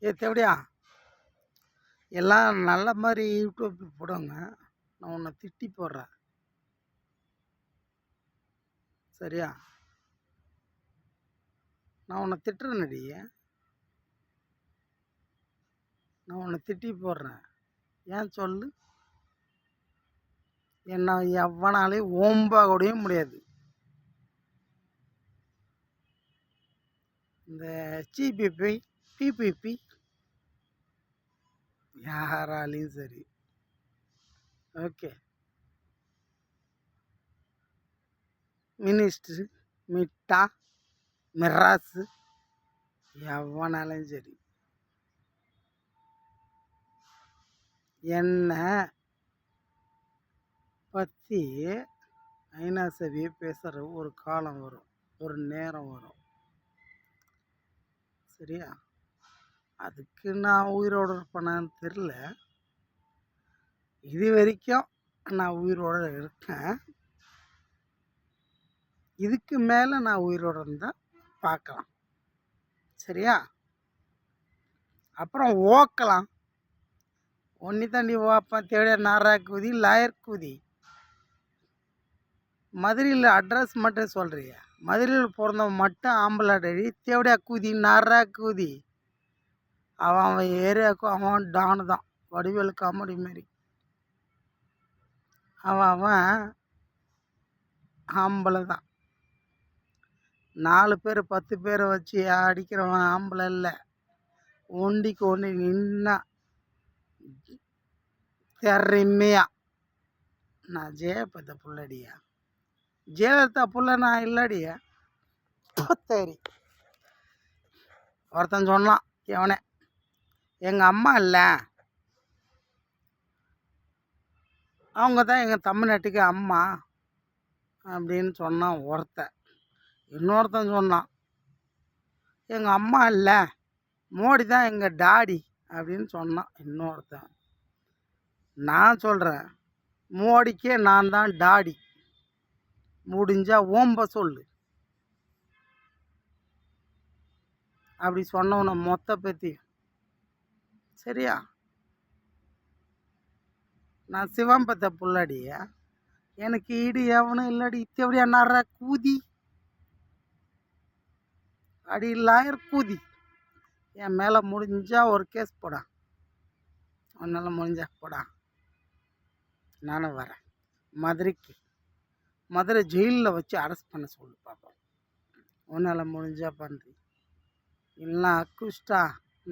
தேவடியா எல்லாம் நல்ல மாதிரி யூடியூப் போடுங்க. நான் உன்னை திட்டி போடுறேன், சரியா? நான் உன்னை திட்டுறேன்னடி, நான் உன்னை திட்டி போடுறேன். ஏன் சொல்லு? என்ன எவனாலையும் ஓம்பா கூடயும் முடியாது. இந்த சிபிபி பிபிபி யாராலையும் சரி, ஓகே, மினிஸ்ட்ரு மிட்டா மிராசு எவனாலையும் சரி என்னை பற்றி ஐநா சபையை பேசுகிற ஒரு காலம் வரும், ஒரு நேரம் வரும், சரியா? அதுக்கு நான் உயிரோடு இருப்பேனான்னு தெரில. இது வரைக்கும் நான் உயிரோடு இருக்கேன். இதுக்கு மேலே நான் உயிரோடு இருந்தால் பார்க்கலாம், சரியா? அப்புறம் ஓக்கலாம். ஒன்னி தாண்டி ஓப்பேன் தேவையா நாரா கூதி லாயர் கூதி. மதுரையில் அட்ரஸ் மட்டும் சொல்கிறிய? மதுரையில் பிறந்தவன் மட்டும் ஆம்பளாடடி தேவடியா கூதி நாரா கூதி. அவன் ஏரியாவுக்கும் அவன் டானு தான், வடிவேலு காமெடி மாரி. அவன் ஆம்பளை தான். 4 பேர் 10 பேரை வச்சு அடிக்கிறவன் ஆம்பளை இல்லை. ஒண்டிக்கு ஒன்று நின்னா திறமையா. நான் ஜெயபத்த புள்ளடியா, ஜெயலலிதா புள்ள நான் இல்லடியா. சரி, ஒருத்தன் சொன்னான் எவனே, எங்கள் அம்மா இல்லை, அவங்க தான் எங்கள் தமிழ்நாட்டுக்கு அம்மா அப்படின்னு சொன்னான் ஒருத்தன். இன்னொருத்தன் சொன்னான், எங்கள் அம்மா இல்லை, மோடி தான் எங்கள் டாடி அப்படின்னு சொன்னான் இன்னொருத்தன். நான் சொல்கிறேன், மோடிக்கே நான் தான் டாடி. முடிஞ்சா ஓம்ப சொல்லு. அப்படி சொன்னவனை மொத்த பற்றி, சரியா? நான் சிவம்பத்த புள்ளடிய, எனக்கு ஈடு எவனும் இல்லடி. இத்தபடியா நாடுற கூதி அடி லாயர் கூதி. என் மேலே முடிஞ்சா ஒரு கேஸ் போடா, உன்னால முடிஞ்சா போடா, நானும் வரேன் மதுரைக்கு. மதுரை ஜெயிலில் வச்சு அரெஸ்ட் பண்ண சொல்லு பார்ப்போம். உன்னால் முடிஞ்சா பண்ணுறி, இல்லைனா அக்குஸ்டா